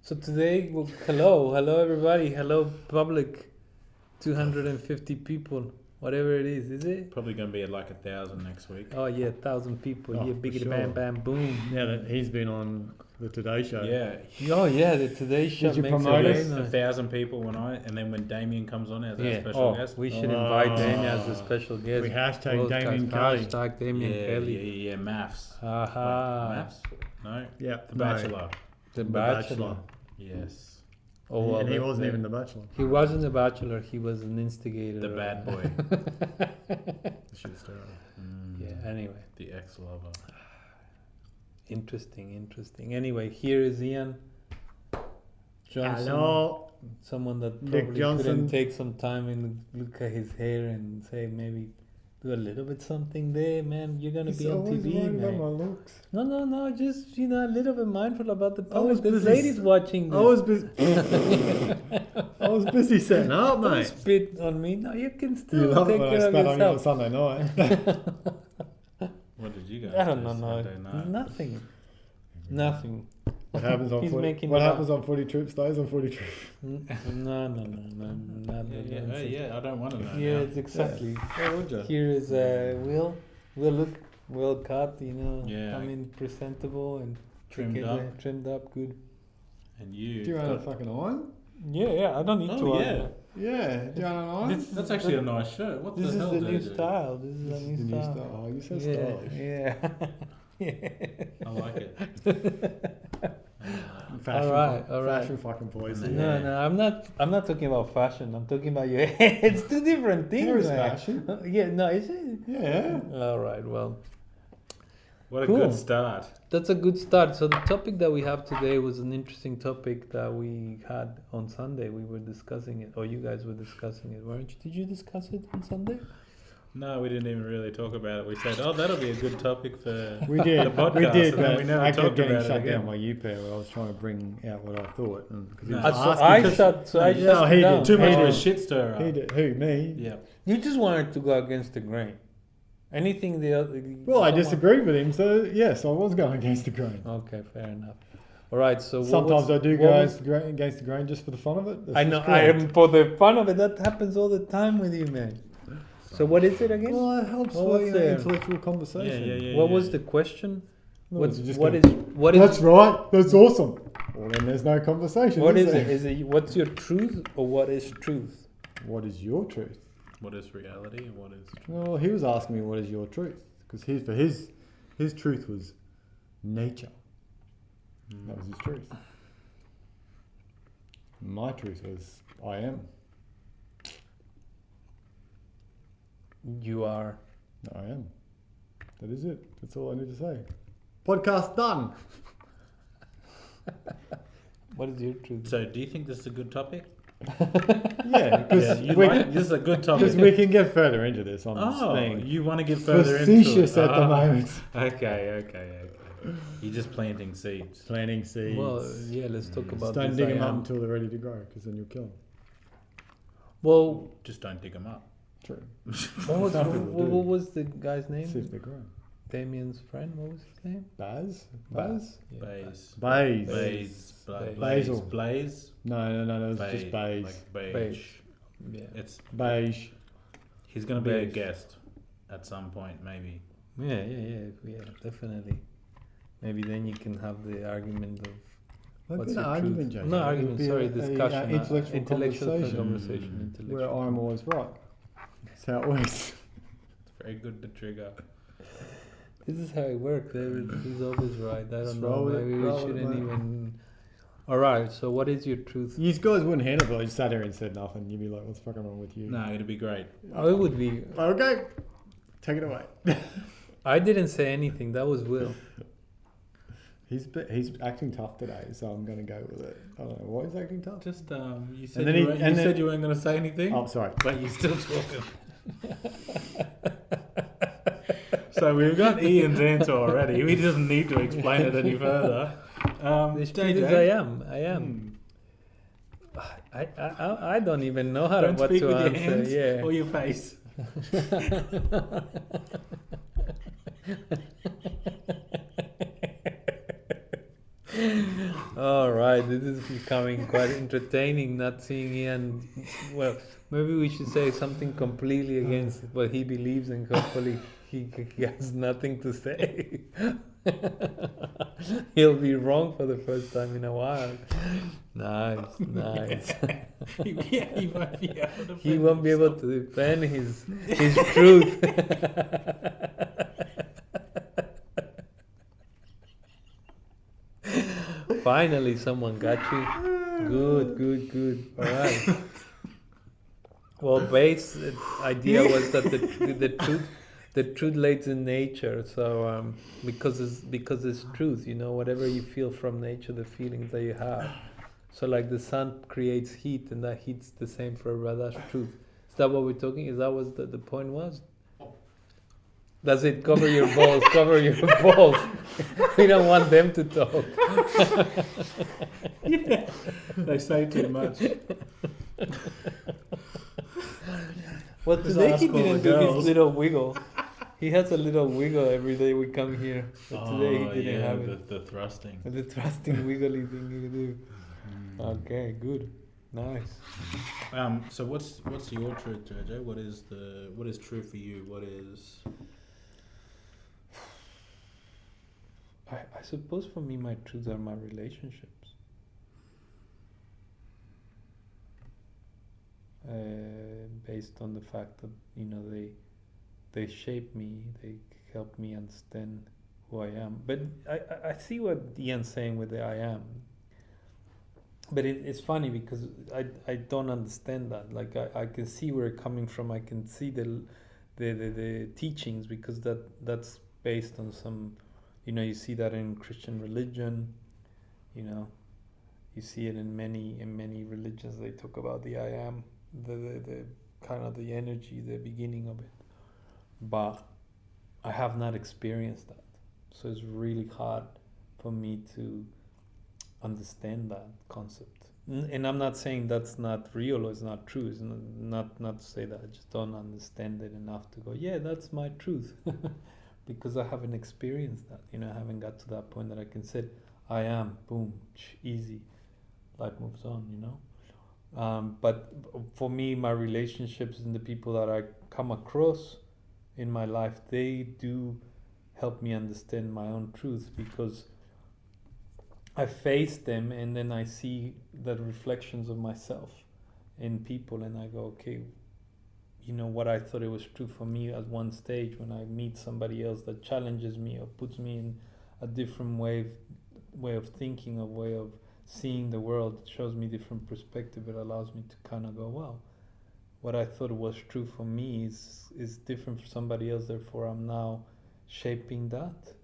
So today, well, hello everybody, hello public, 250 people, whatever it is it? Probably going to be at like 1,000 next week. Oh yeah, 1,000 people, Oh, yeah, for biggity sure. bam bam boom. Now that he's been on the Today Show. Yeah, Oh yeah, the Today Show you makes promote it us? very nice. 1,000 people and then when Damien comes on as our Yeah, special oh, guest. we should invite Damien as a Oh. special guest. We hashtag World Damien class. Kelly. Hashtag Damien yeah, Kelly. yeah, maths. Aha. Wait, maths? No, Yeah, The Bachelor. The The Bachelor. Bachelor. Yes, Oh, well, and he that- wasn't even the Bachelor. He wasn't a bachelor. He was an instigator. the bad boy. Shit story. Yeah. Anyway, The ex-lover. interesting. Anyway, here is Ian Johnson. Hello. Someone that Nick probably Johnson. couldn't take some time and look at his hair and say maybe do a little bit something there, man. You're gonna be on TV, man. looks. No, just a little bit mindful about the I was public. There's busy ladies watching this. I was busy. I was busy setting up, Don't mate. spit on me. No, you can You still love it take when I care of spat on you on yourself. Sunday night. What did you guys I don't do know. Saturday night? Nothing. What happens on He's footy? making What it up. happens on footy trip stays on footy trip. No. Not Yeah, nonsense. yeah, I don't want to know. Yeah, now. it's exactly. Why would you? Here is Will. Will look well cut, Yeah. come in presentable and Trimmed okay, up. Trimmed up, good. And you. Do you own a fucking iron? Yeah. I don't need Oh, to. yeah. Yeah. Do you own an iron? That's actually a nice shirt. What This the is hell the did new they do? style. This is This the is new the new style. style. Oh, you're so Yeah, stylish. yeah. I like it. Fashion, Alright, fashion fucking boys. And No, I'm not talking about fashion. I'm talking about your hair. It's two different things. Hair is man. fashion. Yeah, no, is it? Yeah. All right, well, What a Cool. good start. that's a good start. So the topic that we have today was an interesting topic that we had on Sunday. We were discussing it, or you guys were discussing it, weren't you? Did you discuss it on Sunday? No, we didn't even really talk about it. We said, "Oh, that'll be a good topic for." We did, The podcast, we did, and then but we never I talked kept getting about it shut again. down by you, Pear, where I was trying to bring out what I thought. And, cause he No. was So asking- I because shut. So I No, shut he you did. down. Too much He of a did. shit stirrer. He did. Who, me? Yeah. You just wanted to go against the grain. Anything the other. Well, I someone- disagreed with him, so yes, I was going against the grain. Okay, fair enough. All right. So what Sometimes was- I do what go was- against the grain just for the fun of it. That's I know. just I correct. am for the fun of it. That happens all the time with you, man. So what is it again? Well, it helps What for was the- intellectual conversation. Yeah. What was the question? No, What's it's just what gonna- is what is That's right. That's awesome. Well, then there's no conversation. what is there? it? Is it what's your truth or what is truth? What is your truth? What is reality and what is? Well, he was asking me what is your truth because his truth was nature. That was his truth. My truth was I am. You are. I am. That is it. That's all I need to say. Podcast done. What is your truth? So, do you think this is a good topic? Yeah, because This is a good topic. we can get further into this. I'm just Oh, being you want to get further into it? facetious at the Ah, moment. Okay. You're just planting seeds. Planting seeds. Well, yeah. Let's talk Just about don't this. dig I them up am. until they're ready to grow, because then you'll kill them. Well, Just don't dig them up. True. what was, Some people do. what was the guy's See if name? they grow. Damien's friend. What was his name? Baz? Yeah, Bays. Baze. Bays. Baze. Basil. Blaze. No, it's just beige. Like beige. Beige. Yeah. It's Beige. he's gonna be a Beige. guest at some point, maybe. Yeah, definitely. Maybe then you can have the argument of Won't what's be an your argument, truth? Jason. No It'll argument, be sorry, a, discussion. intellectual conversation. where I'm always right. That's how it works. It's very good to trigger. This is how it works. He's always right. I Just don't know. roll with it, Maybe we roll with it, shouldn't mate. even. All right. So what is your truth? You guys wouldn't handle it. I just sat here and said nothing. You'd be like, what's fucking wrong with you? No, it'd be great. Oh, it would be. Okay. Take it away. I didn't say anything. That was Will. He's acting tough today, so I'm going to go with it. I don't know why he's acting tough. Just you said then you, he- weren't, and you then- said you weren't gonna say anything, Oh, sorry. but you're still talking. So we've got Ian's answer already. He doesn't need to explain it any further. The truth is, I am. I don't even know how Don't what speak to with your answer. hands Yeah. or your face. All right, this is becoming quite entertaining. Not seeing Ian. Well, maybe we should say something completely against what he believes, and hopefully he has nothing to say. He'll be wrong for the first time in a while. Nice, nice. Yeah, he won't be able to. He won't be able to defend his truth. Finally, someone got you. Good, good, good. All right. Well, base idea was that the truth lays in nature. So because it's truth, whatever you feel from nature, the feelings that you have. So like the sun creates heat, and that heat's the same for everybody. That's truth. Is that what we're talking? Is that what the point was? Does it cover your balls? Cover your balls. We don't want them to talk. Yeah, they say too much. Well, Just today ask he all the didn't do his girls. little wiggle. He has a little wiggle every day we come here. But today he didn't have it. the thrusting. The thrusting wiggly thing you do. Mm. Okay, good. Nice. So what's your truth, Jojo? What is true for you? What is? I suppose for me, my truths are my relationships. Based on the fact that they shape me, they help me understand who I am. But I see what Ian's saying with the I am. But it's funny because I don't understand that. Like I can see where it's coming from. I can see the teachings, because that's based on some. You see that in Christian religion. You see it in many religions. They talk about the I am, the kind of the energy, the beginning of it. But I have not experienced that, so it's really hard for me to understand that concept. And I'm not saying that's not real or it's not true. It's not to say that. I just don't understand it enough to go, yeah, that's my truth. Because I haven't experienced that. I haven't got to that point that I can say, I am, boom, easy. Life moves on, But for me, my relationships and the people that I come across in my life, they do help me understand my own truth, because I face them and then I see the reflections of myself in people, and I go, okay, what I thought it was true for me at one stage, when I meet somebody else that challenges me or puts me in a different way of thinking, a way of seeing the world, shows me different perspective, it allows me to kind of go, wow, what I thought was true for me is different for somebody else, therefore I'm now shaping that.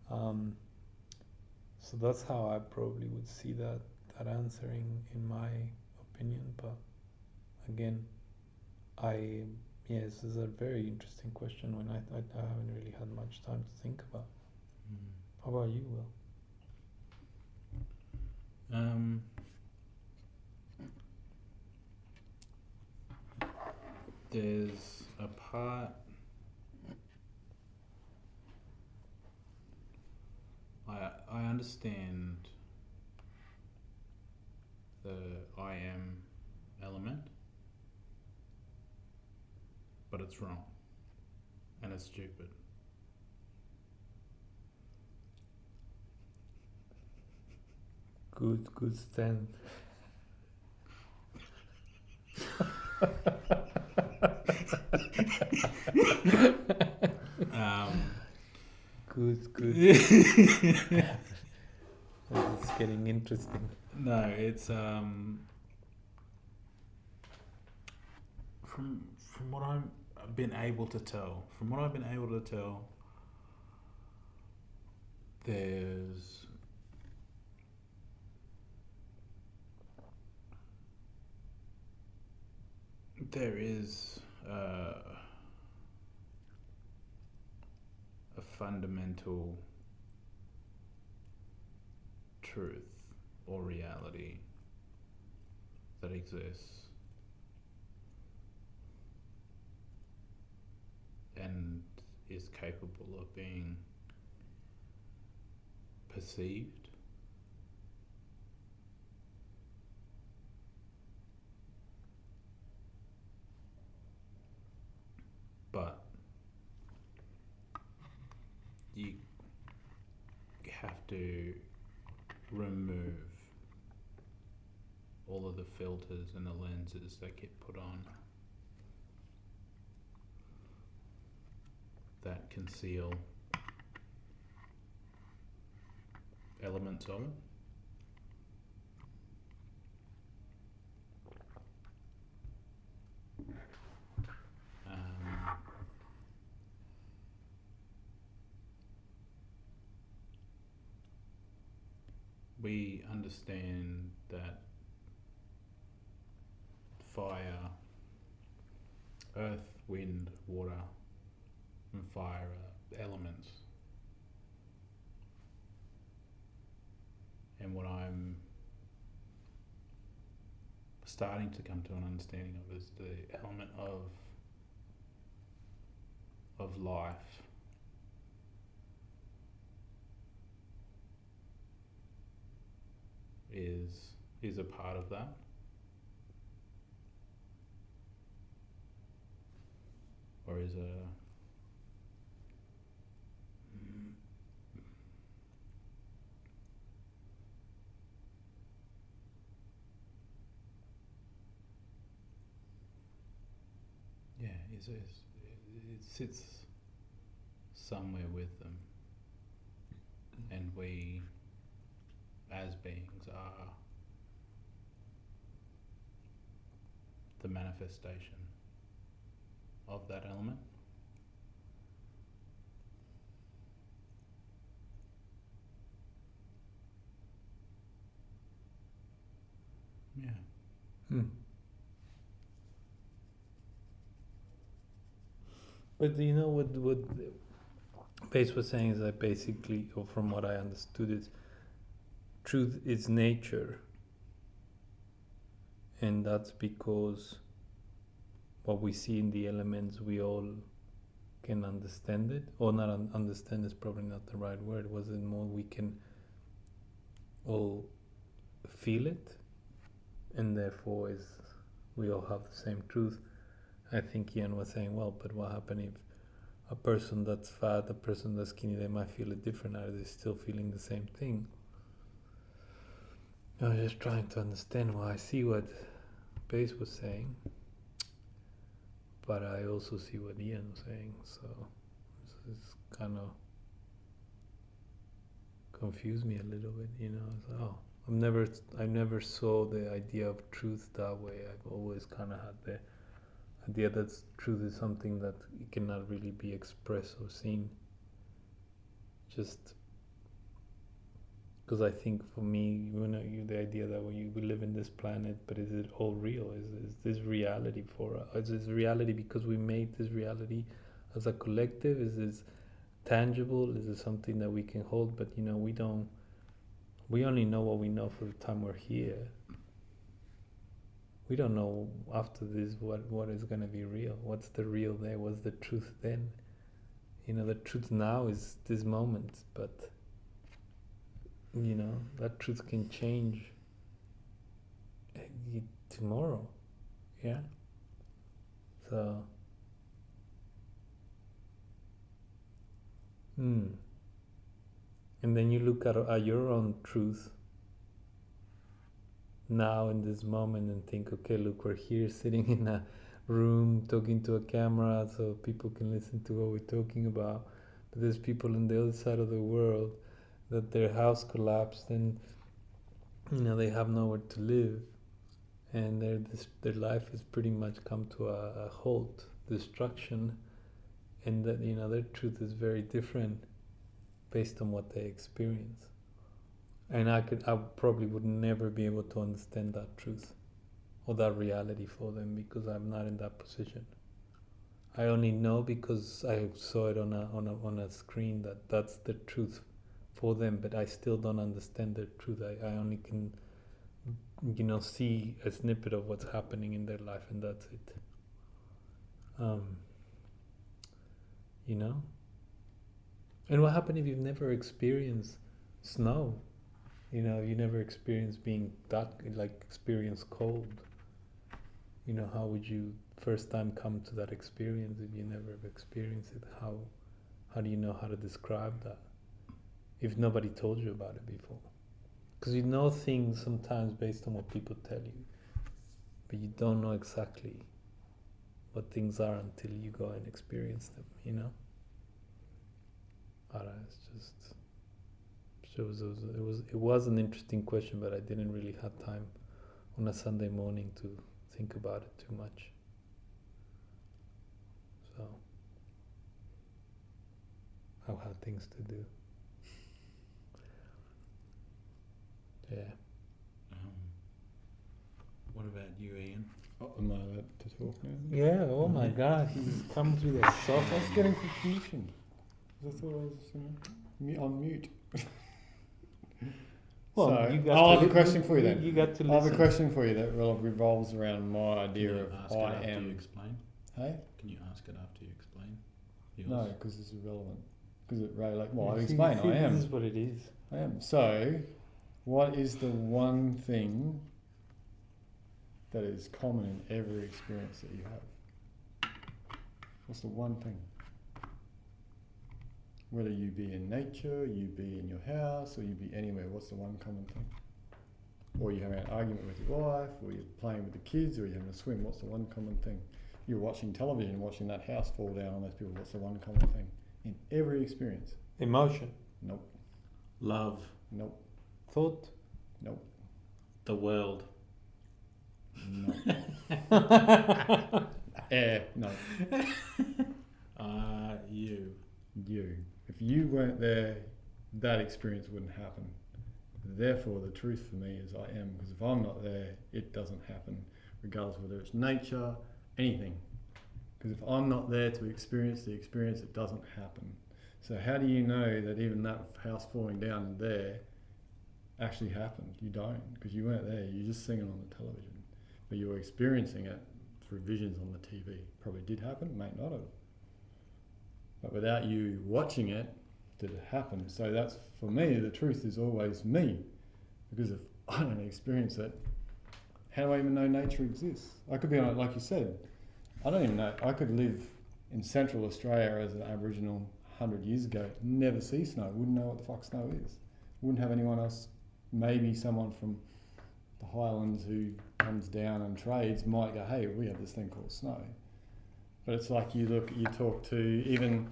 So that's how I probably would see that answering, in my opinion. But again, this is a very interesting question when I haven't really had much time to think about. How about you, Will? There's a part. I understand the I am element, but it's wrong and it's stupid. Good stand. Good. It's getting interesting. No, it's from what I've been able to tell. There is a fundamental truth or reality that exists, and is capable of being perceived but you have to remove all of the filters and the lenses that get put on that conceal elements of it. We understand that fire, earth, wind, water, and fire are elements. And what I'm starting to come to an understanding of is the element of life. Is a part of that. Or is a it sits somewhere with them, and we as beings are the manifestation of that element. Yeah. But you know what Pace was saying is that basically, or from what I understood, is truth is nature, and that's because what we see in the elements, we all can understand it, or not understand is probably not the right word. Was it more we can all feel it, and therefore is we all have the same truth. I think Ian was saying, well, but what happens if a person that's fat, a person that's skinny, they might feel it different. Are they still feeling the same thing? I was just trying to understand. Well, I see what Pace was saying, but I also see what Ian was saying. So it's kind of confused me a little bit, you know. So, I never saw the idea of truth that way. I've always kind of had the idea that truth is something that it cannot really be expressed or seen. Just because I think for me, the idea that we live in this planet, but is it all real? Is this reality for us? Is this reality because we made this reality as a collective? Is this tangible? Is it something that we can hold? But you know, we only know what we know for the time we're here. We don't know after this what is going to be real. What's the real there? What's the truth then? You know, the truth now is this moment, but you know, that truth can change tomorrow. Yeah. So and then you look at your own truth now in this moment and think, okay, look, we're here sitting in a room talking to a camera so people can listen to what we're talking about, but there's people on the other side of the world that their house collapsed and you know they have nowhere to live, and their life has pretty much come to a halt, destruction, and that you know their truth is very different based on what they experience. And I probably would never be able to understand that truth or that reality for them because I'm not in that position. I only know because I saw it on a screen that that's the truth for them, but I still don't understand their truth. I only can, you know, see a snippet of what's happening in their life, and that's it. You know? And what happens if you've never experienced snow? You know, you never experienced being that, like experience cold. You know, how would you first time come to that experience if you never have experienced it? How do you know how to describe that if nobody told you about it before? Because you know things sometimes based on what people tell you, but you don't know exactly what things are until you go and experience them, you know? I don't know, it's just shows it was an interesting question, but I didn't really have time on a Sunday morning to think about it too much. So I've had things to do. Yeah. What about you, Ian? Oh, am I allowed to talk now? Yeah, oh my god, he's come through the I soft. was getting confusion. I thought I was on mute. Well, So, you got I'll to have a li- question for you then. You got to I have a listen. question for you that revolves around my Can idea you of ask it I after you am. explain? Hey? Can you ask it after you explain? No, because it's irrelevant. Because it well, I'll See- explain. see, I am. This is what it is. I am. So, what is the one thing that is common in every experience that you have? What's the one thing? Whether you be in nature, you be in your house, or you be anywhere, what's the one common thing? Or you're having an argument with your wife, or you're playing with the kids, or you're having a swim, what's the one common thing? You're watching television, watching that house fall down on those people, what's the one common thing? In every experience. Emotion, Nope, Love, nope, thought. nope, the world. nope. Air, no. You. You. If you weren't there, that experience wouldn't happen. Therefore, the truth for me is I am, because if I'm not there, it doesn't happen, regardless of whether it's nature, anything. Because if I'm not there to experience the experience, it doesn't happen. So how do you know that even that house falling down there actually happened? You don't, because you weren't there. You're just seeing it on the television, but you were experiencing it through visions on the TV. Probably did happen, may not have. But without you watching it, did it happen? So that's, for me, the truth is always me. Because if I don't experience it, how do I even know nature exists? I could be on it, like you said. I don't even know. I could live in Central Australia as an Aboriginal 100 years ago, never see snow, wouldn't know what the fuck snow is. Wouldn't have anyone else, maybe someone from the Highlands who comes down and trades might go, hey, we have this thing called snow. But it's like you talk to even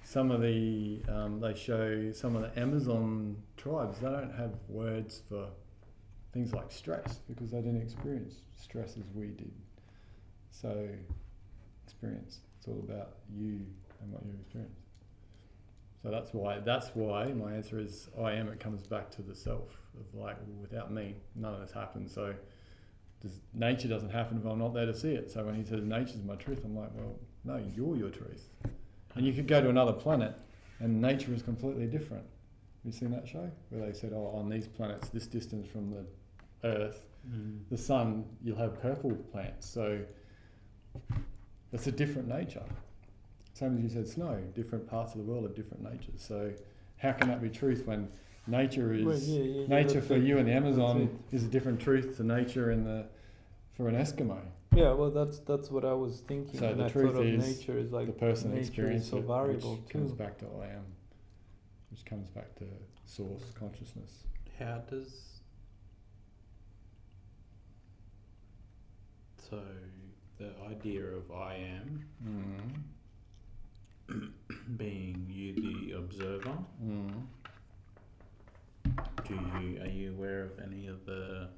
some of the, they show some of the Amazon tribes, they don't have words for things like stress because they didn't experience stress as we did. So, experience, it's all about you and what you experience. So that's why my answer is I am. It comes back to the self of like, well, without me, none of this happens. So nature doesn't happen if I'm not there to see it. So when he says nature's my truth, I'm like, well, no, you're your truth. And you could go to another planet and nature is completely different. Have you seen that show? Where they said, oh, on these planets, this distance from the Earth, the sun, you'll have purple plants. So it's a different nature. Same as you said, snow, different parts of the world are different natures. So how can that be truth when nature is nature for you in the Amazon is a different truth to nature for an Eskimo? Yeah, well, that's what I was thinking. So and the I truth thought of is nature is like the person nature is experiences so it, variable which comes too. back to I am, which comes back to source consciousness. How does... So, the idea of I am being you the observer, are you aware of any of the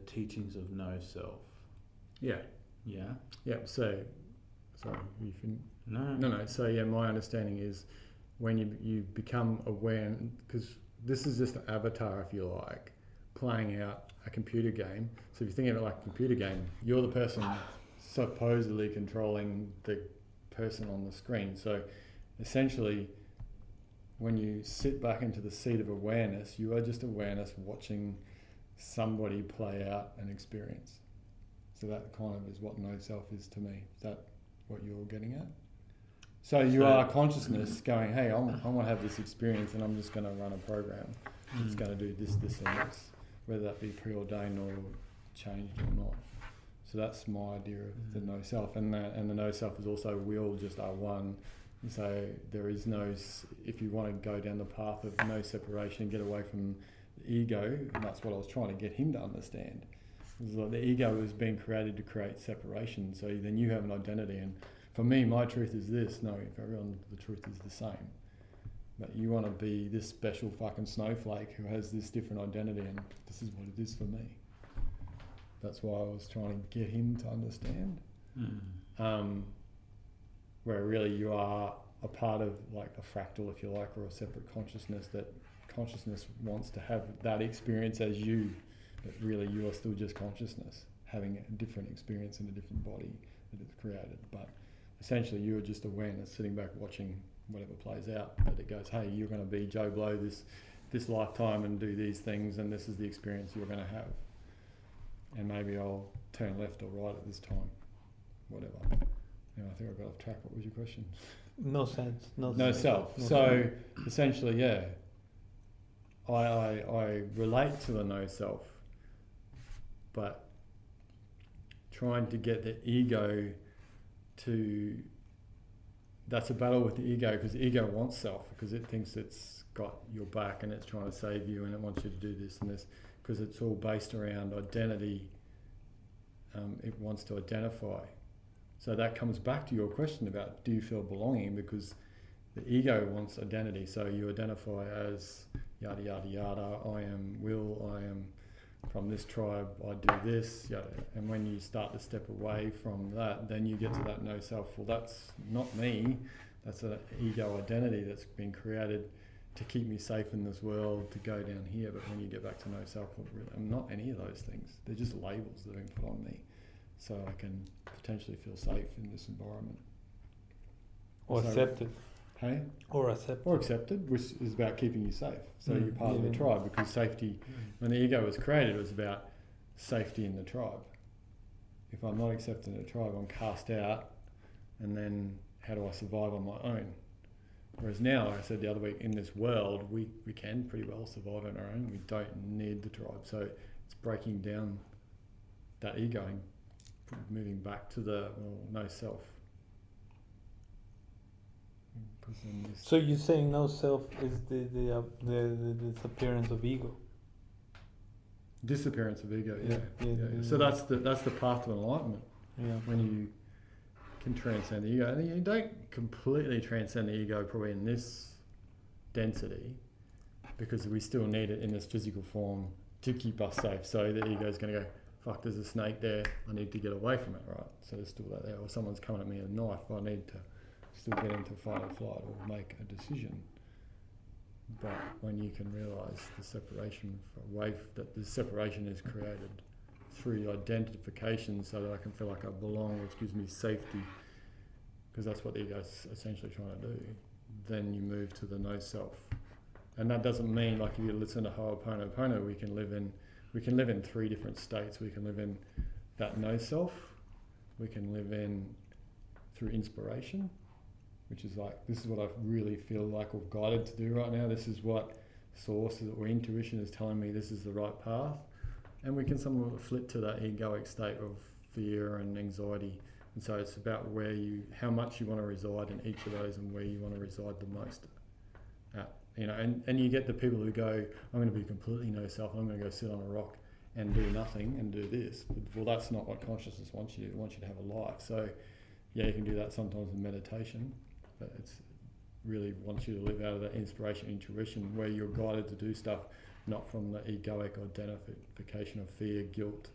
teachings of no self? Yeah. Yeah? Yeah. So, sorry, you can. No. No. So yeah, my understanding is when you become aware, because this is just an avatar, if you like, playing out a computer game. So if you think of it like a computer game, you're the person supposedly controlling the person on the screen. So essentially, when you sit back into the seat of awareness, you are just awareness watching somebody play out an experience. So that kind of is what no self is to me. Is that what you're getting at? So you are consciousness going, hey, I want to have this experience and I'm just going to run a program. It's going to do this, this, and this, whether that be preordained or changed or not. So that's my idea of the no self, and the no self is also we all just are one. And so there is no, if you want to go down the path of no separation, get away from the ego, and that's what I was trying to get him to understand. It's like the ego has been created to create separation, so then you have an identity, and for me, my truth is this. No, for everyone, the truth is the same. But you want to be this special fucking snowflake who has this different identity, and this is what it is for me. That's why I was trying to get him to understand. Where really you are a part of like a fractal, if you like, or a separate consciousness, that consciousness wants to have that experience as you, but really you are still just consciousness, having a different experience in a different body that it's created. But essentially you are just awareness, sitting back watching whatever plays out, that it goes, hey, you're going to be Joe Blow this lifetime and do these things, and this is the experience you're going to have. And maybe I'll turn left or right at this time, whatever. I think I got off track. What was your question? No sense. No self. No So sense. essentially, yeah, I relate to the no self, but trying to get the ego to, that's a battle with the ego, because the ego wants self, because it thinks it's got your back and it's trying to save you and it wants you to do this and this, because it's all based around identity. It wants to identify. So that comes back to your question about, do you feel belonging? Because the ego wants identity. So you identify as yada, yada, yada. I am Will, I am from this tribe, I do this, yada. And when you start to step away from that, then you get to that no self. Well, that's not me. That's an ego identity that's been created to keep me safe in this world, to go down here. But when you get back to no self, I'm not any of those things. They're just labels that have been put on me, so I can potentially feel safe in this environment. Or So- accepted. Hey? Or accepted. Or accepted, which is about keeping you safe. So you're part of the Yeah. tribe, because safety, when the ego was created, it was about safety in the tribe. If I'm not accepted in the tribe, I'm cast out, and then how do I survive on my own? Whereas now, like I said the other week, in this world, we can pretty well survive on our own. We don't need the tribe. So it's breaking down that ego and moving back to the no self. So you're saying no self is the disappearance of ego. Disappearance of ego, yeah. Yeah. So that's the path to enlightenment. Yeah. When you can transcend the ego, and you don't completely transcend the ego probably in this density, because we still need it in this physical form to keep us safe. So the ego is going to go, fuck, there's a snake there, I need to get away from it, right? So there's still that there. Or someone's coming at me with a knife, I need to still get into fight or flight or make a decision. But when you can realise the separation that the separation is created through identification, so that I can feel like I belong, which gives me safety, because that's what the ego is essentially trying to do, then you move to the no self. And that doesn't mean, like, if you listen to Ho'oponopono, we can live in 3 different states. We can live in that no self, we can live in through inspiration, which is like, this is what I really feel like we're guided to do right now. This is what source or intuition is telling me, this is the right path. And we can somewhat flip to that egoic state of fear and anxiety. And so it's about how much you want to reside in each of those, and where you want to reside the most at. And you get the people who go, I'm going to be completely no self, I'm going to go sit on a rock and do nothing and do this. Well, that's not what consciousness wants you to do. It wants you to have a life. So yeah, you can do that sometimes in meditation, but it's really wants you to live out of that inspiration, intuition, where you're guided to do stuff, not from the egoic identification of fear, guilt,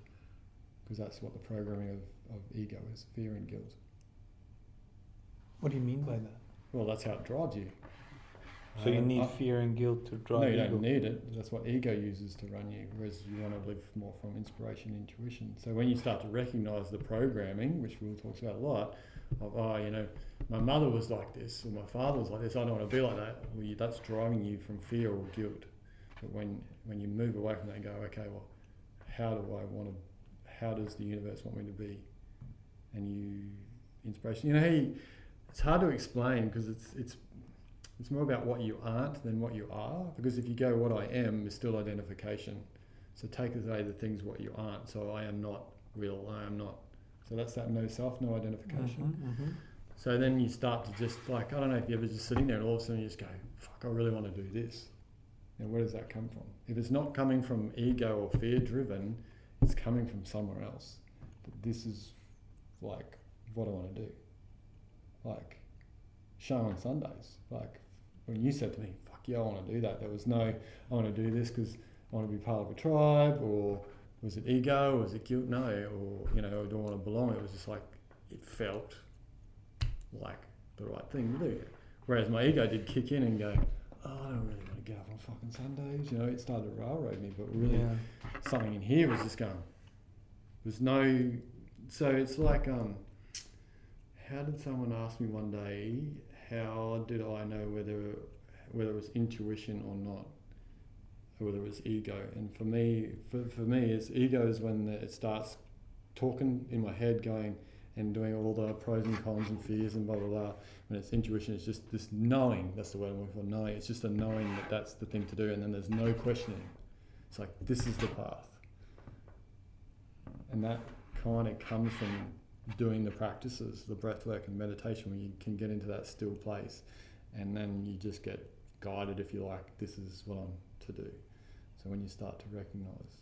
because that's what the programming of ego is, fear and guilt. What do you mean by that? Well, that's how it drives you. So you need fear and guilt to drive No, you ego. don't need it. That's what ego uses to run you, whereas you want to live more from inspiration, intuition. So when you start to recognise the programming, which Will talks about a lot, of, my mother was like this, or my father was like this, I don't want to be like that. Well, that's driving you from fear or guilt. But when you move away from that and go, okay, well, how does the universe want me to be? And inspiration. It's hard to explain, because it's It's more about what you aren't than what you are. Because if you go, what I am is still identification. So take away the things what you aren't. So I am not real. I am not. So that's that no self, no identification. So then you start to just like, I don't know if you're ever just sitting there and all of a sudden you just go, fuck, I really want to do this. And where does that come from? If it's not coming from ego or fear driven, it's coming from somewhere else. But this is like what I want to do. Like show on Sundays. Like when you said to me, fuck yeah, I want to do that. There was no, I want to do this because I want to be part of a tribe, or was it ego, or was it guilt? No, or, you know, I don't want to belong. It was just like, it felt like the right thing to do. Whereas my ego did kick in and go, oh, I don't really want to get up on fucking Sundays. You know, it started to railroad me, but really something in here was just going, there's no, so it's like, how did someone ask me one day, how did I know whether it was intuition or not, or whether it was ego? And for me, it's ego is when it starts talking in my head, going and doing all the pros and cons and fears and blah blah blah. When it's intuition, it's just this knowing. That's the word I'm looking for. Knowing. It's just a knowing that that's the thing to do, and then there's no questioning. It's like, this is the path, and that kind of comes from doing the practices, the breath work and meditation, where you can get into that still place, and then you just get guided, if you like, this is what I'm to do. So when you start to recognize,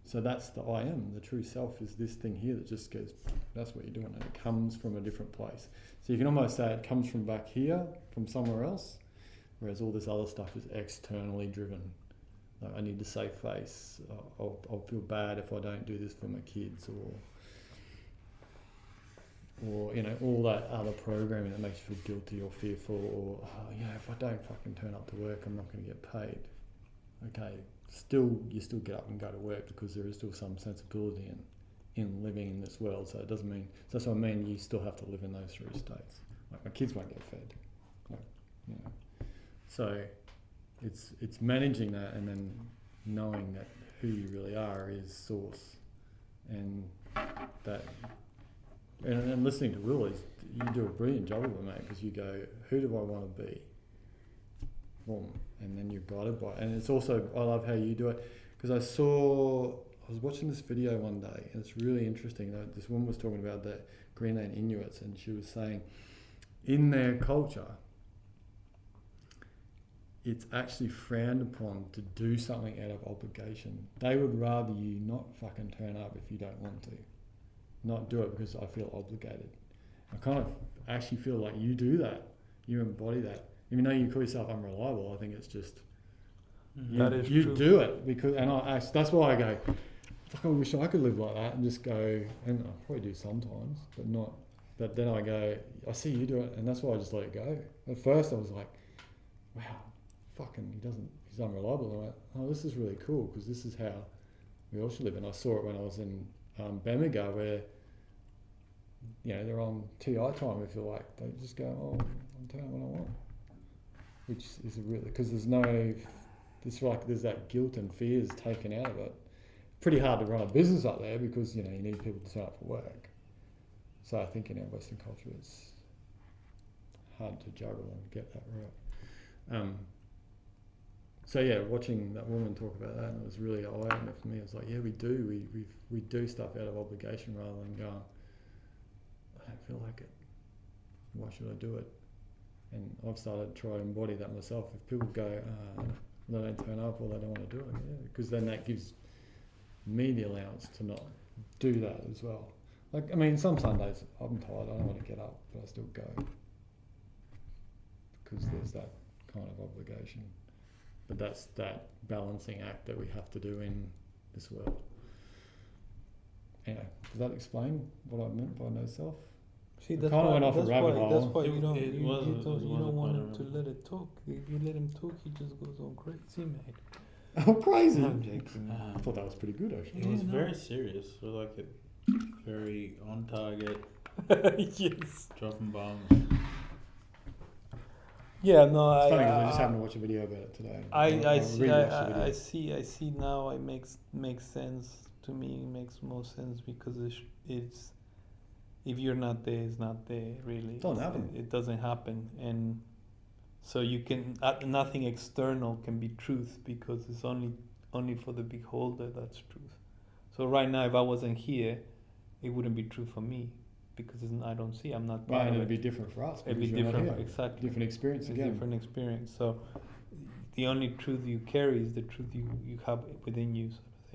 so that's the I am, the true self is this thing here that just goes, that's what you're doing, and it comes from a different place. So you can almost say it comes from back here, from somewhere else, whereas all this other stuff is externally driven. Like, I need to save face, I'll feel bad if I don't do this for my kids, or you know, all that other programming that makes you feel guilty or fearful, or you know, if I don't fucking turn up to work, I'm not going to get paid. Okay, you still get up and go to work, because there is still some sensibility in living in this world. So it doesn't mean, so that's what I mean, you still have to live in those three states. Like, my kids won't get fed, like, you know. So it's managing that, and then knowing that who you really are is source, and that. And listening to Will, you do a brilliant job of it, mate, because you go, who do I want to be? Boom. And then you're guided by it. And it's also, I love how you do it, because I was watching this video one day, and it's really interesting. This woman was talking about the Greenland Inuits, and she was saying, in their culture, it's actually frowned upon to do something out of obligation. They would rather you not fucking turn up if you don't want to. Not do it because I feel obligated. I kind of actually feel like you do that. You embody that. Even though you call yourself unreliable, I think it's just you do it, because, and that's why I go, fuck, I wish I could live like that, and just go, and I probably do sometimes, but not. But then I go, I see you do it, and that's why I just let it go. At first I was like, wow, fucking, he's unreliable. And I went, oh, this is really cool, because this is how we all should live. And I saw it when I was in Bamaga, where, you know, they're on TI time, if you like. They just go, oh, I'm doing what I want, which is really, because there's that guilt and fears taken out of it. Pretty hard to run a business up there, because, you know, you need people to turn up for work. So I think in our Western culture it's hard to juggle and get that right. So yeah, watching that woman talk about that, and it was really eye-opener for me. It was like, yeah, we do stuff out of obligation rather than going, I don't feel like it, why should I do it? And I've started to try to embody that myself. If people go, they don't turn up or they don't want to do it, yeah, because then that gives me the allowance to not do that as well. Like, I mean, some Sundays I'm tired, I don't want to get up, but I still go, because there's that kind of obligation. But that's that balancing act that we have to do in this world. Anyway, does that explain what I meant by no self? See, that's kind of went off a rabbit hole. That's why you don't It want him was to let it talk. If you let him talk, he just goes on crazy, mate. Oh, crazy! I'm joking. I thought that was pretty good, actually. It was very serious. So like it, very on target, Yes. dropping bombs. Yeah, no, It's funny because I just happened to watch a video about it today. I see now. It makes sense to me. It makes more sense, because it's if you're not there, it's not there. Really, It doesn't happen. It doesn't happen, and So you can nothing external can be truth because it's only for the beholder that's truth. So right now, if I wasn't here, it wouldn't be true for me because I don't see. I'm not Well, part and of it'd it. be different for us. It'd be because you're not different, here. exactly. Different experience It's a again. different experience. So the only truth you carry is the truth you have within you, sort of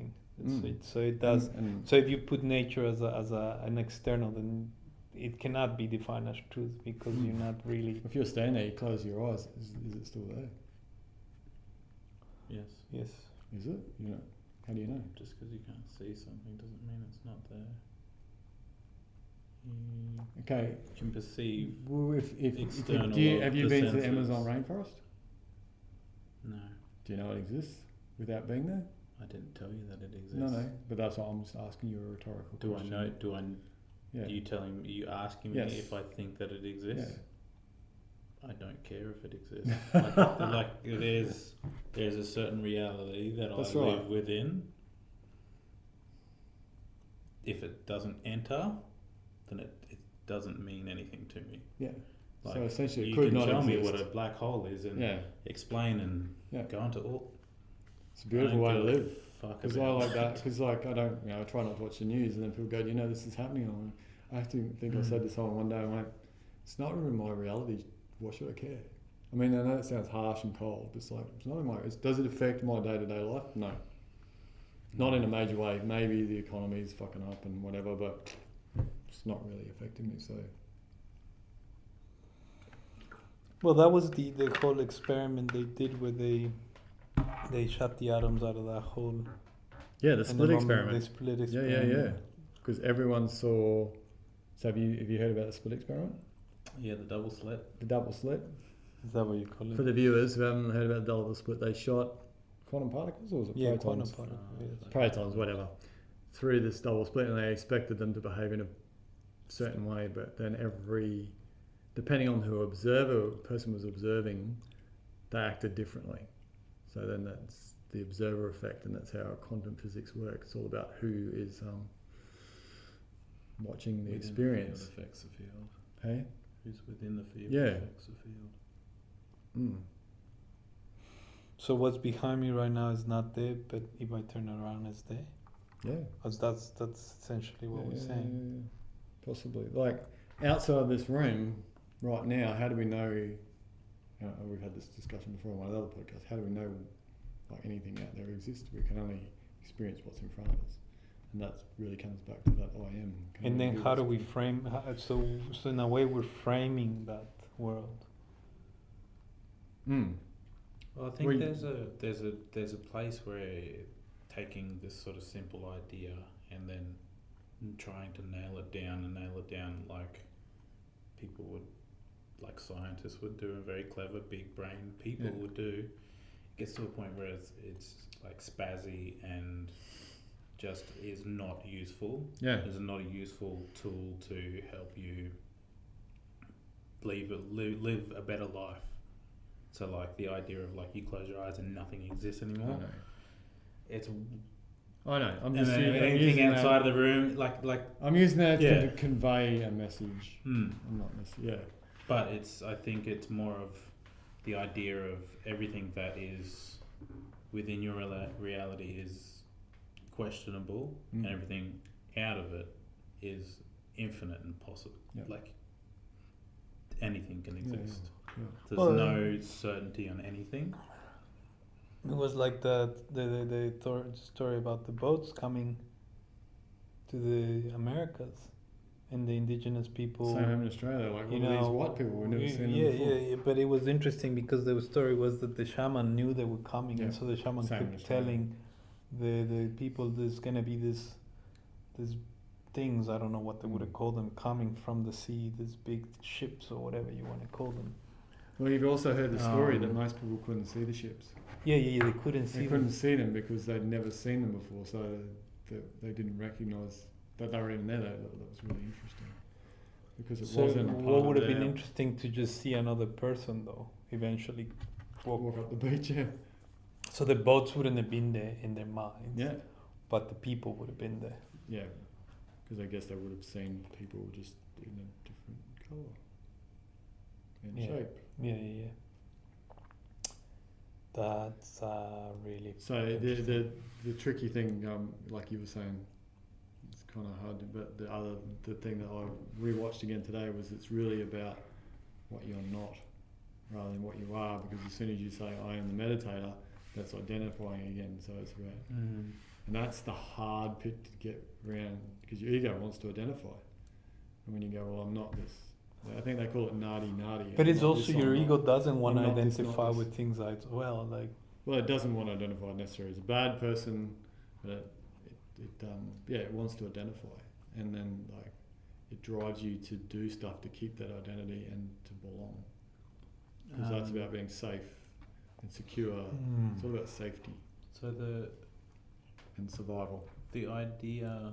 thing. So it does. And So if you put nature as an external, then it cannot be defined as truth because you're not really. if you're standing there, you close your eyes. Is it still there? Yes. Yes. Is it? You know, how do you know? Just because you can't see something doesn't mean it's not there. You Okay. can perceive. Well, if External have you of the been to the senses. Amazon rainforest? No, Do you know it exists without being there? I didn't tell you that it exists. No. But that's what I'm just asking you a rhetorical Do I question. know? Do I? Yeah. Are you asking me Yes. if I think that it Yeah. exists? I don't care if it exists. like there's a certain reality that That's I right. live within. If it doesn't enter, then it doesn't mean anything to me. Yeah. Like, So essentially, it you could can not tell me exist. what a black hole is and Yeah. explain and Yeah. go into all. It's a beautiful way to live. Because Because I like that. Because like I don't, I try not to watch the news, and then people go, "Do you know this is happening?" And I'm like, I actually think I said this one day. I'm like, it's not really my reality. Why should I care? I mean, I know it sounds harsh and cold, but it's like it's not in my. Does it affect my day-to-day life? No. Not in a major way. Maybe the economy is fucking up and whatever, but it's not really affecting me. So Well, that was the whole experiment they did where they shot the atoms out of that hole. yeah, the and split the moment experiment. They split Yeah, experiment. yeah. Because everyone saw. So have you heard about the split experiment? Yeah, the double slit. The double slit. Is that what you call it? For the viewers who haven't heard about the double split, they shot quantum particles, or was it yeah, protons? quantum particle. Yes. Protons, whatever, through this double split, and they expected them to behave in a certain way, but then depending on who person was observing, they acted differently. So then that's the observer effect, and that's how quantum physics works. It's all about who is watching the Within experience. The field affects the field. Hey? Who's within the field Yeah. affects the field. Mm. So what's behind me right now is not there, but if I turn around, it's there. Yeah. Because that's essentially what we're saying. Yeah, possibly. Like outside of this room right now, how do we know? We've had this discussion before on one of the other podcasts. How do we know like anything out there exists? We can only experience what's in front of us, and that really comes back to that I am. Can And only then do how do what's we in- frame? So in a way, we're framing that world. Mm. Well, I think We- there's a place where taking this sort of simple idea and then trying to nail it down like people would, like scientists would do, and very clever big brain people Yeah. would do, gets to a point where it's like spazzy and just is not useful. Yeah. Is not a useful tool to help you live a better life. So like the idea of like you close your eyes and nothing exists I anymore. know. It's I know. I'm and just then I'm anything using outside that, of the room, like I'm using that Yeah. to convey a message. hmm. I'm not necessarily. Yeah. But I think it's more of the idea of everything that is within your reality is questionable, and everything out of it is infinite and possible. Yep. Like anything can Yeah, exist. yeah. There's Well, no certainty on anything. It was like the story about the boats coming to the Americas and the indigenous people. Same in Australia, like You all these know, white people we've never seen them yeah, before. yeah. But it was interesting because the story was that the shaman knew they were coming, and Yeah. so the shaman Same in kept Australia. telling the people there's gonna be this things, I don't know what they would have called them, coming from the sea, these big ships or whatever you want to call them. Well, you've also heard the story that Um, most people couldn't see the ships. Yeah, they couldn't see They them. couldn't see them because they'd never seen them before, so they didn't recognise that they were even there. That was really interesting because it So wasn't a part what would of have been their interesting to just see another person though, eventually. walk up the beach. Yeah, So the boats wouldn't have been there in their minds, yeah, but the people would have been there. yeah. Because I guess they would have seen people just in a different colour and Yeah. shape. Yeah. That's really. So the tricky thing, like you were saying, it's kind of hard. But the thing that I rewatched again today was it's really about what you're not, rather than what you are. Because as soon as you say I am the meditator, that's identifying again. So it's about, and that's the hard bit to get around because your ego wants to identify. And when you go, well, I'm not this. I think they call it nadi. But I'm it's not also this, your I'm ego not- doesn't want to I'm not this, identify not this. with things as well. Like Well, it doesn't want to identify necessarily as a bad person, but it wants to identify, and then like it drives you to do stuff to keep that identity and to belong, because that's about being safe and secure. It's all about safety So and survival. the idea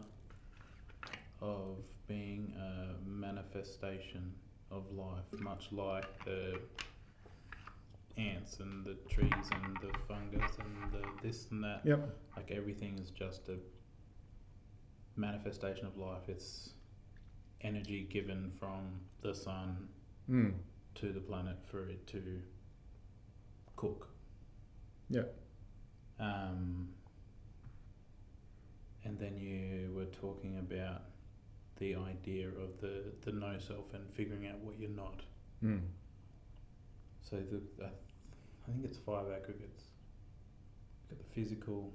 of being a manifestation of life, much like the ants and the trees and the fungus and the this and that. Yep. Like everything is just a manifestation of life. It's energy given from the sun Mm. to the planet for it to cook. Yep. And then you were talking about the idea of the no self and figuring out what you're not. Mm. So I think it's 5 aggregates. You've got the physical,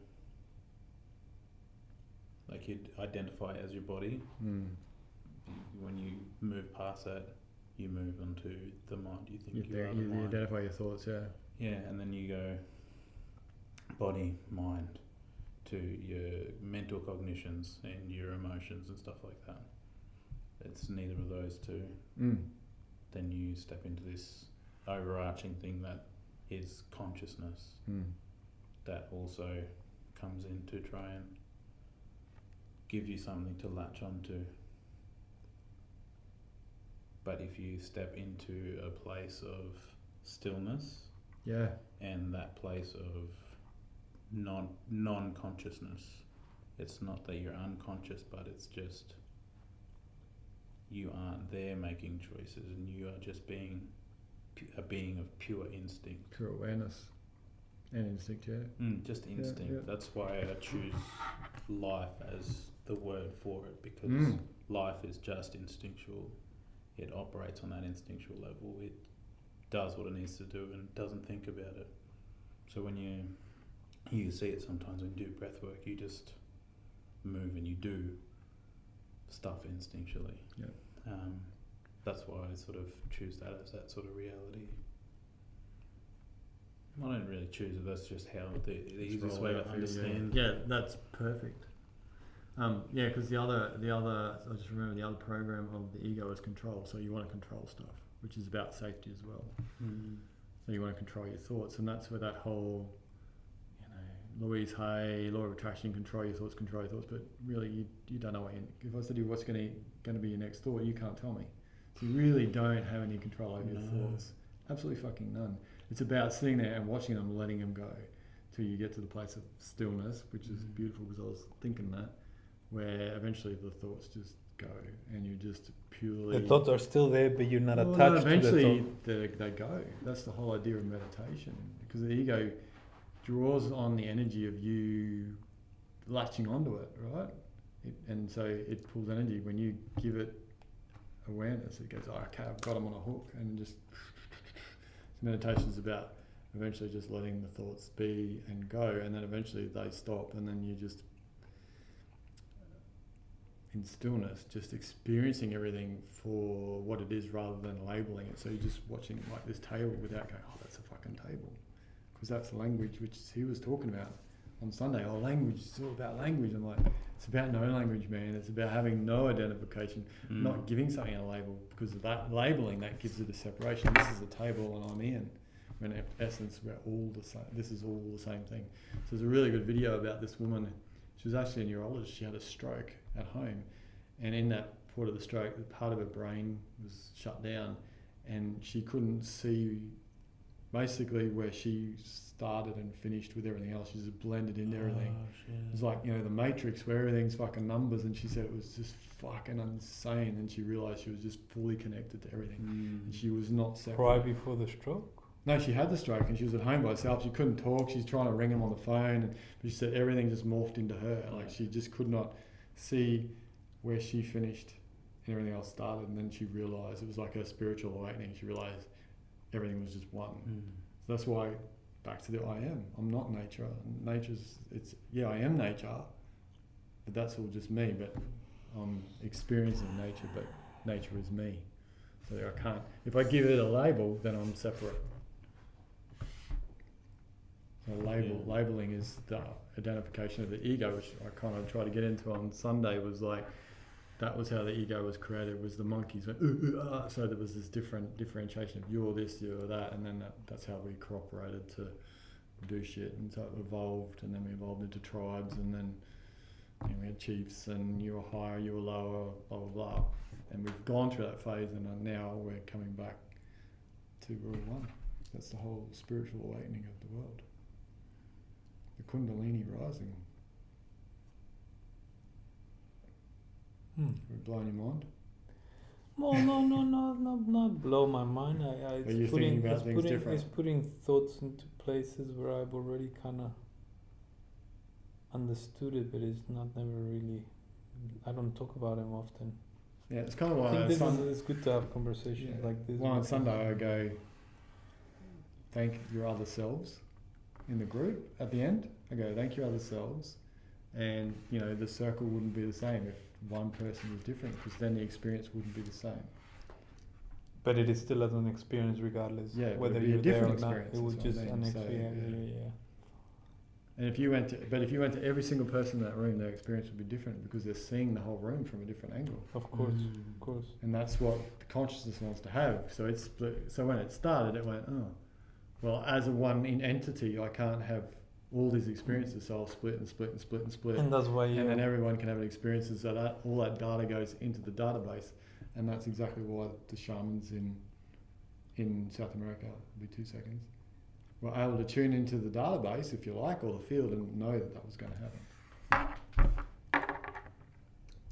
like you'd identify as your body. Mm. When you move past that, you move onto the mind. You think You, you are the you mind. identify your thoughts. Yeah. Yeah, and then you go body, mind, to your mental cognitions and your emotions and stuff like that. It's neither of those two. Mm. Then you step into this overarching thing that is consciousness Mm. that also comes in to try and give you something to latch onto. But if you step into a place of stillness Yeah. and that place of non-consciousness, it's not that you're unconscious, but it's just you aren't there making choices and you are just being a being of pure instinct. Pure awareness and instinct. Yeah. Just instinct. yeah. That's why I choose life as the word for it, because Mm. life is just instinctual. It operates on that instinctual level. It does what it needs to do and doesn't think about it. So when you see it sometimes when you do breath work, you just move and you do stuff instinctually. Yeah. That's why I sort of choose that as that sort of reality. I don't really choose it. That's just how the easiest way to understand. Yeah, that's perfect. Yeah, because the other, I just remember the other program of the ego is control. So you want to control stuff, which is about safety as well. So you want to control your thoughts, and that's where that whole, Louise Hay, law of attraction, control your thoughts, but really you don't know what if I said to you what's going to be your next thought, you can't tell me. So you really don't have any control over your thoughts. Absolutely fucking none. It's about sitting there and watching them, letting them go, till you get to the place of stillness, which is beautiful because I was thinking that, where eventually the thoughts just go and you just purely... the thoughts are still there, but you're not Well, attached eventually to the thought. they go. That's the whole idea of meditation, because the ego draws on the energy of you latching onto it, right? And so it pulls energy. When you give it awareness, it goes, oh, okay, I've got them on a hook, and just... Meditation is about eventually just letting the thoughts be and go, and then eventually they stop, and then you just, in stillness, just experiencing everything for what it is rather than labeling it. So you're just watching like this table without going, oh, that's a fucking table. Because that's the language which he was talking about on Sunday. Oh, language, it's all about language. I'm like, it's about no language, man. It's about having no identification, not giving something a label, because of that labeling, that gives it a separation. This is a table and I'm in. When in essence, we're all the same. This is all the same thing. So there's a really good video about this woman. She was actually a neurologist. She had a stroke at home. And in that part of the stroke, the part of her brain was shut down and she couldn't see basically where she started and finished with everything else. She just blended into everything. It's like, the Matrix where everything's fucking numbers, and she said it was just fucking insane, and she realised she was just fully connected to everything. And she was not separate. Right before the stroke? No, she had the stroke and she was at home by herself. She couldn't talk. She's trying to ring him on the phone, and she said everything just morphed into her. Like she just could not see where she finished and everything else started. And then she realised it was like a spiritual awakening. She realised everything was just one. So that's why, back to the I am. I'm not nature. I am nature, but that's all just me. But I'm experiencing nature, but nature is me. So I can't. If I give it a label, then I'm separate. So labeling is the identification of the ego, which I kind of tried to get into on Sunday. Was like that was how the ego was created. Was the monkeys went so there was this different differentiation of you're this, you're that, and then that's how we cooperated to do shit, and so it evolved, and then we evolved into tribes, and then we had chiefs, and you were higher, you were lower, blah blah blah, and we've gone through that phase, and now we're coming back to we're one. That's the whole spiritual awakening of the world. The Kundalini rising. We're blowing your mind? No, not blow my mind. Are you thinking about things different? It's putting thoughts into places where I've already kind of understood it, but it's not never really. I don't talk about them often. Yeah, it's kind of I why think it's good to have conversations like this. Well, on Sunday I go, thank your other selves in the group. At the end, I go, thank your other selves, and the circle wouldn't be the same if one person was different, because then the experience wouldn't be the same. But it is still as an experience, regardless. Yeah, whether you're there or not, it would just an experience. Yeah. And if you went to every single person in that room, their experience would be different because they're seeing the whole room from a different angle. Of course, of course. And that's what the consciousness wants to have. So it's split. So when it started, it went, oh, well, as a one in entity, I can't have all these experiences, so I'll split and split and split and split. And that's why and then everyone can have an experience, so that all that data goes into the database, and that's exactly why the shamans in South America, it'll be 2 seconds, were able to tune into the database, if you like, or the field, and know that was going to happen.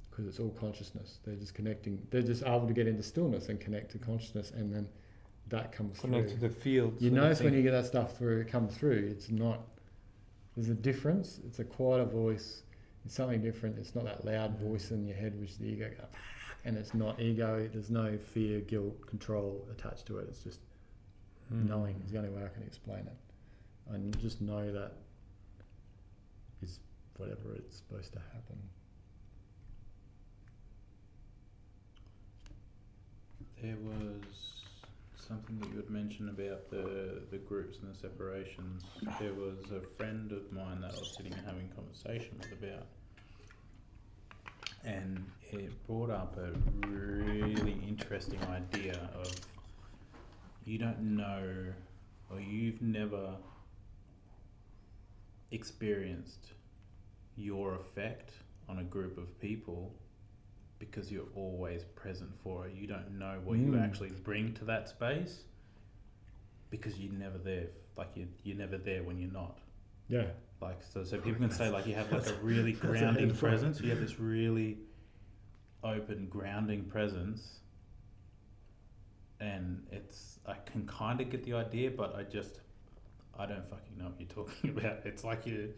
Because it's all consciousness. They're just connecting. They're just able to get into stillness and connect to consciousness, and then that comes connect through. to the field. You notice when you get that stuff come through, it's not. There's a difference. It's a quieter voice. It's something different. It's not that loud voice in your head, which the ego goes, and it's not ego. There's no fear, guilt, control attached to it. It's just knowing is the only way I can explain it. And just know that it's whatever it's supposed to happen. There was something that you had mentioned about the groups and the separations. There was a friend of mine that I was sitting and having a conversation with about, and it brought up a really interesting idea of you don't know, or you've never experienced your effect on a group of people because you're always present for it. You don't know what you actually bring to that space because you're never there. Like you're never there when you're not. Yeah. Like so people can say like you have like a really grounding presence. You have this really open grounding presence, and I can kind of get the idea, but I don't fucking know what you're talking about. It's like you're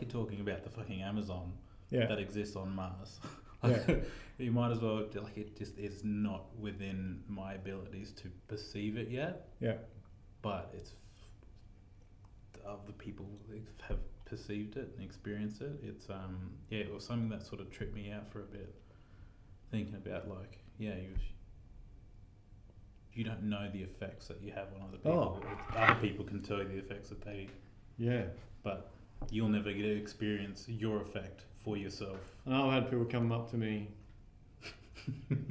talking about the fucking Amazon that exists on Mars. You might as well, like, it just is not within my abilities to perceive it yet. Yeah. But it's other people have perceived it and experienced it. It's it was something that sort of tripped me out for a bit, thinking about like you don't know the effects that you have on other people. Other people can tell you the effects that they but you'll never get to experience your effect for yourself. And I've had people come up to me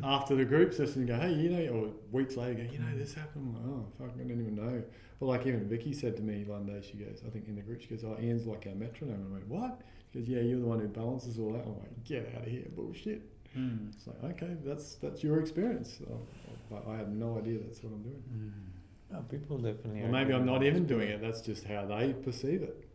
after the group session and go, hey, or weeks later go, this happened. I'm like, oh, fuck, I didn't even know. But like even Vicky said to me one day, she goes, I think in the group, she goes, oh, Ian's like our metronome. And I went, what? She goes, yeah, you're the one who balances all that. I'm like, get out of here, bullshit. It's like, okay, that's your experience. But I have no idea that's what I'm doing. People definitely. Or maybe I'm not even doing it. That's just how they perceive it.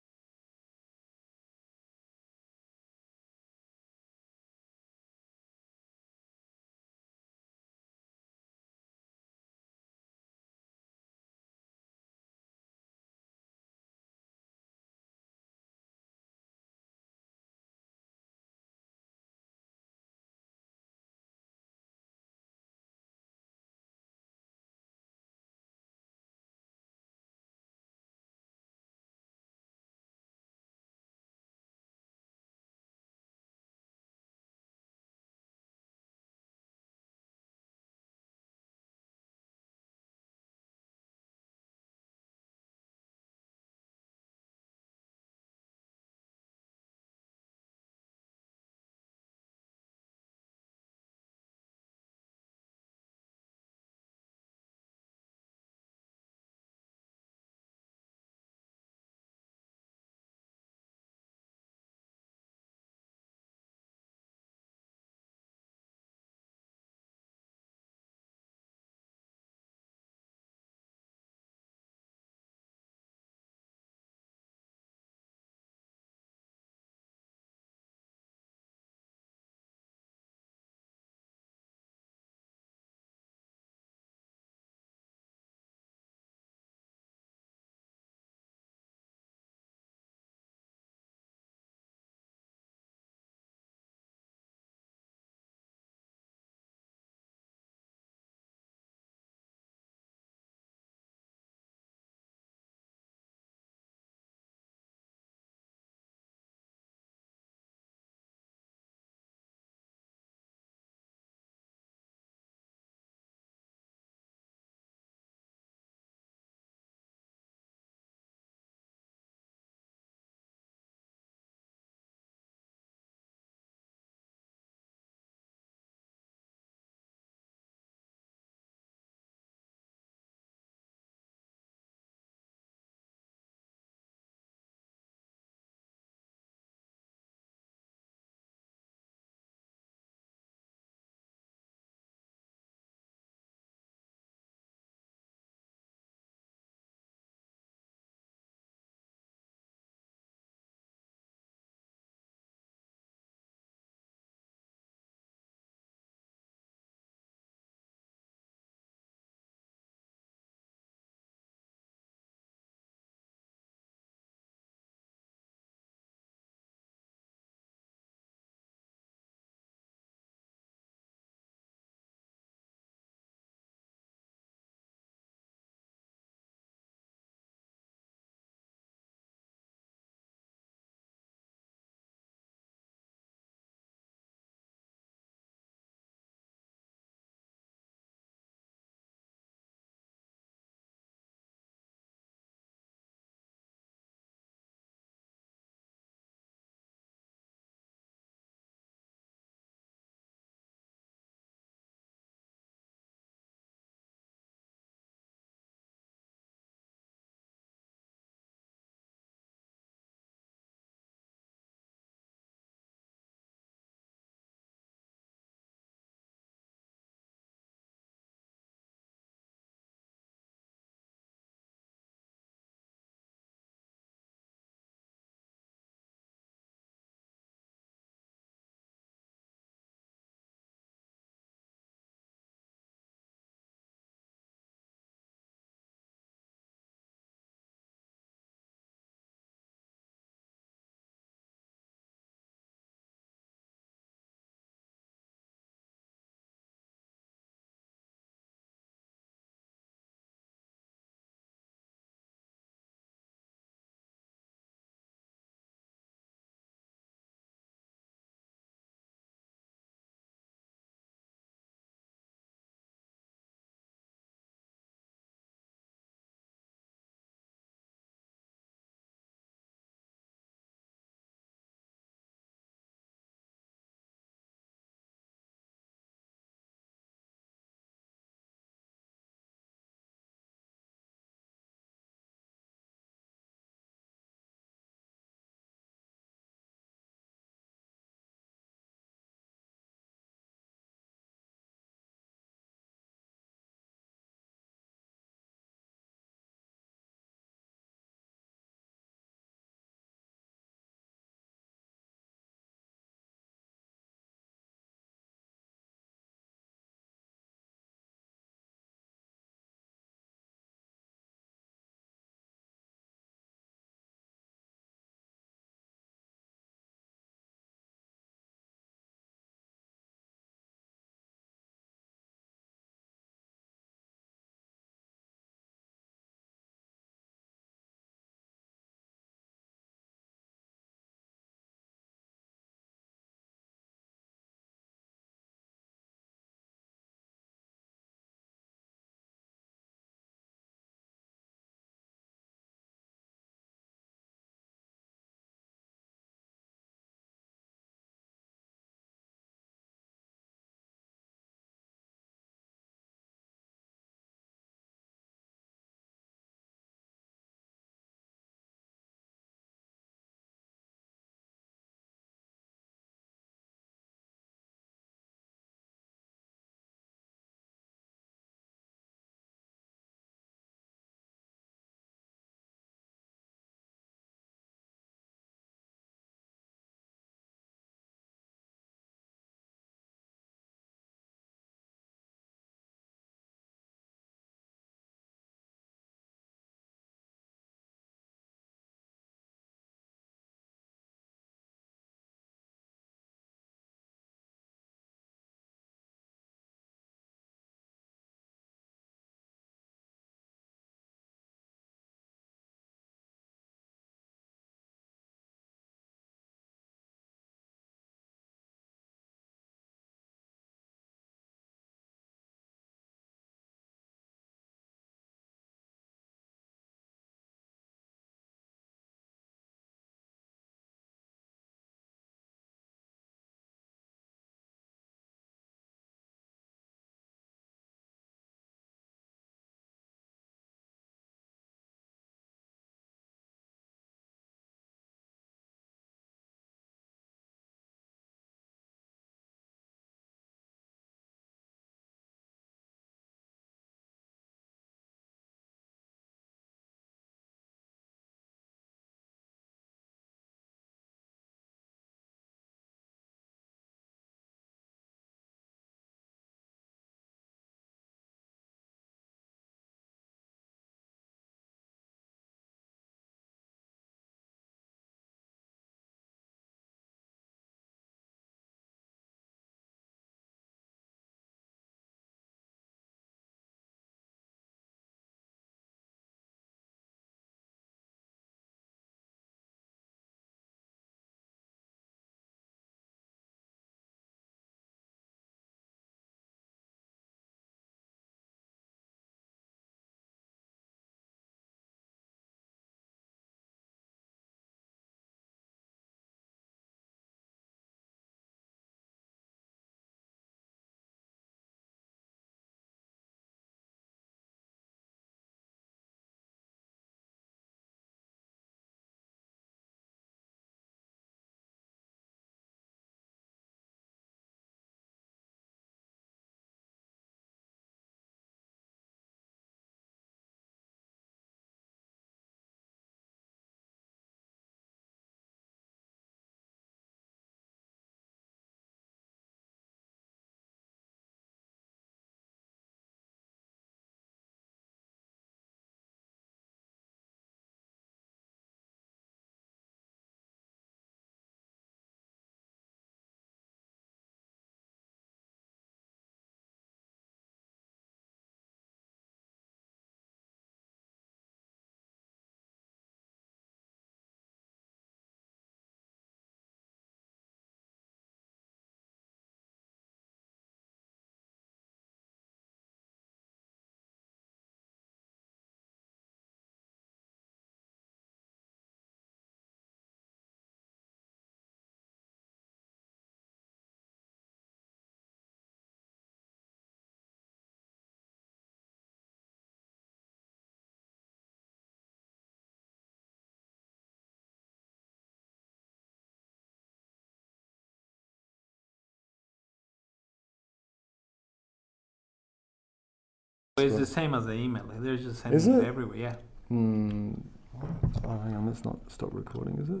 It's the same as the email. Like, they're just sending Is it it? everywhere. Yeah. Oh, hang on. Let's not stop recording. Is it?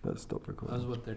Let's stop recording. That's what they're